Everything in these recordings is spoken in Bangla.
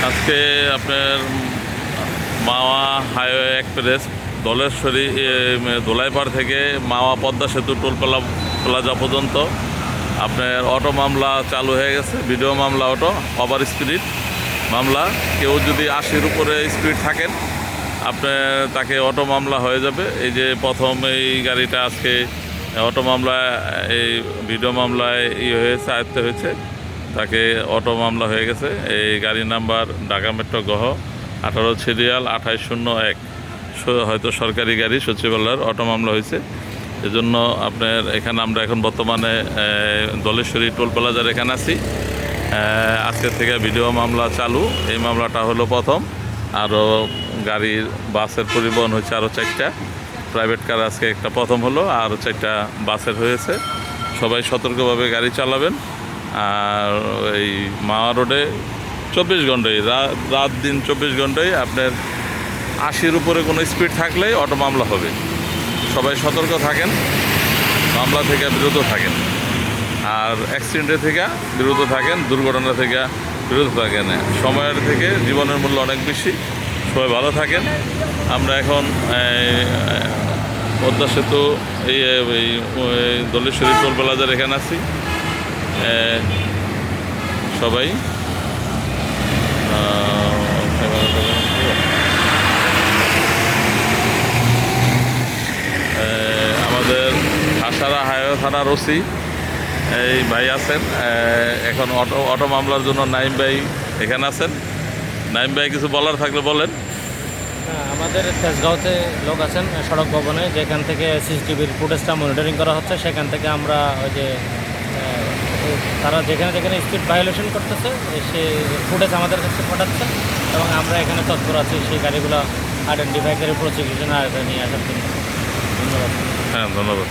আজকে আপনার মাওয়া হাইওয়ে এক্সপ্রেস দলেশ্বরী দোলাইপাড় থেকে মাওয়া পদ্মা সেতু টোল প্লাজা পর্যন্ত আপনার অটো মামলা চালু হয়ে গেছে। ভিডিও মামলা, অটো ওভার স্পিড মামলা। কেউ যদি 80-র উপরে স্পিড থাকেন আপনার তাকে অটো মামলা হয়ে যাবে। এই যে প্রথম এই গাড়িটা আজকে অটো মামলায়, এই ভিডিও মামলায় হয়েছে, আয়ত্ত হয়েছে, তাকে অটো মামলা হয়ে গেছে। এই গাড়ির নাম্বার ঢাকা মেট্রো গহ 18 সিরিয়াল 2801। হয়তো সরকারি গাড়ি, সচিবালয়ের অটো মামলা হয়েছে। এজন্য আপনার এখানে আমরা এখন বর্তমানে দলেশ্বরী টোল প্লাজার এখানে আছি। আজকের থেকে ভিডিও মামলা চালু। এই মামলাটা হলো প্রথম। আরও গাড়ির বাসের পরিবহন হয়েছে আরও 4টা। প্রাইভেট কার আজকে একটা প্রথম হলো, আর 4টা বাসের হয়েছে। সবাই সতর্কভাবে গাড়ি চালাবেন। আর এই মাওয়া রোডে 24 ঘন্টায়, রাত দিন 24 ঘন্টায় আপনার 80-র উপরে কোনো স্পিড থাকলেই অটো মামলা হবে। সবাই সতর্ক থাকেন, মামলা থেকে বিরত থাকেন, আর অ্যাক্সিডেন্টের থেকে বিরত থাকেন, দুর্ঘটনা থেকে বিরত থাকেন। সময়ের থেকে জীবনের মূল্য অনেক বেশি। সবাই ভালো থাকেন। আমরা এখন পদ্মা সেতু এই দলেশ্বরী টোল প্লাজার এখানে আছি। সবাই আমাদের আশারা হাইওয়ে থানার ওসি এই ভাই আছেন। এখন অটো মামলার জন্য নাইম ভাই এখানে আছেন। নাইম ভাই কিছু বলার থাকলে বলেন। আমাদের তেজগাঁওতে লোক আছেন সড়ক ভবনে, যেখান থেকে সিসিটিভির ফুটেজটা মনিটরিং করা হচ্ছে। সেখান থেকে আমরা ওই যে তারা যেখানে যেখানে স্পিড ভায়োলেশন করতেছে সেই ফুটেজ আমাদের কাছে পাঠাচ্ছে, এবং আমরা এখানে তৎপর আছি সেই গাড়িগুলো আইডেন্টিফাই করে প্রসিকিউশন আয়োজন নিয়ে আসার জন্য। ধন্যবাদ। হ্যাঁ, ধন্যবাদ।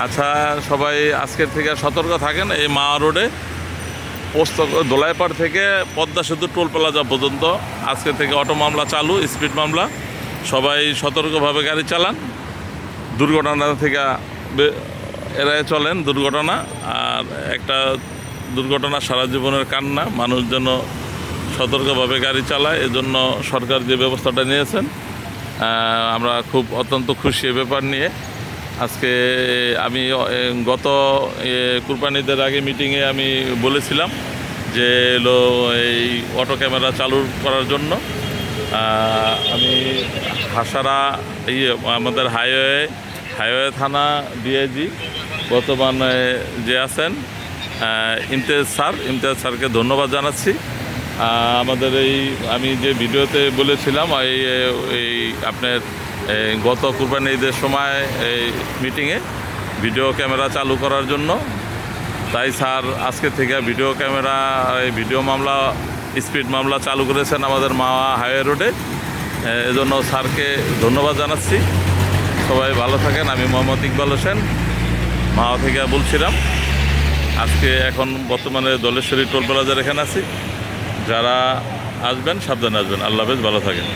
আচ্ছা, সবাই আজকের থেকে সতর্ক থাকেন। এই মাওয়া রোডে দোলাইপাড় থেকে পদ্মা সেতু টোল প্লাজা পর্যন্ত আজকে থেকে অটো মামলা চালু, স্পিড মামলা। সবাই সতর্কভাবে গাড়ি চালান, দুর্ঘটনা থেকে এড়ায় চলেন দুর্ঘটনা। আর একটা দুর্ঘটনা সারা জীবনের কান্না। মানুষ যেন সতর্কভাবে গাড়ি চালায়, এজন্য সরকার যে ব্যবস্থাটা নিয়েছেন আমরা খুব অত্যন্ত খুশি এ ব্যাপার নিয়ে। আজকে আমি গত কুরবানিদের আগে মিটিংয়ে আমি বলেছিলাম যে এই অটো ক্যামেরা চালু করার জন্য আমি হাসারা আমাদের হাইওয়ে থানা ডিআইজি বর্তমানে যে আছেন ইমতিয়াজ স্যারকে ধন্যবাদ জানাচ্ছি। আমাদের আমি যে ভিডিওতে বলেছিলাম এই আপনার গত কুরবানি ঈদের সময় এই মিটিংয়ে ভিডিও ক্যামেরা চালু করার জন্য, তাই স্যার আজকে থেকে ভিডিও ক্যামেরা, ভিডিও মামলা, স্পিড মামলা চালু করেছেন আমাদের মাওয়া হাইওয়ে রোডে। এজন্য স্যারকে ধন্যবাদ জানাচ্ছি। সবাই ভালো থাকেন। আমি মোহাম্মদ ইকবাল হোসেন মাওয়া থেকে বলছিলাম। আজকে এখন বর্তমানে দলেশ্বরী টোল প্লাজার এখানে আছি। যারা আসবেন সাবধানে আসবেন। আল্লাহ হাফেজ, ভালো থাকেন।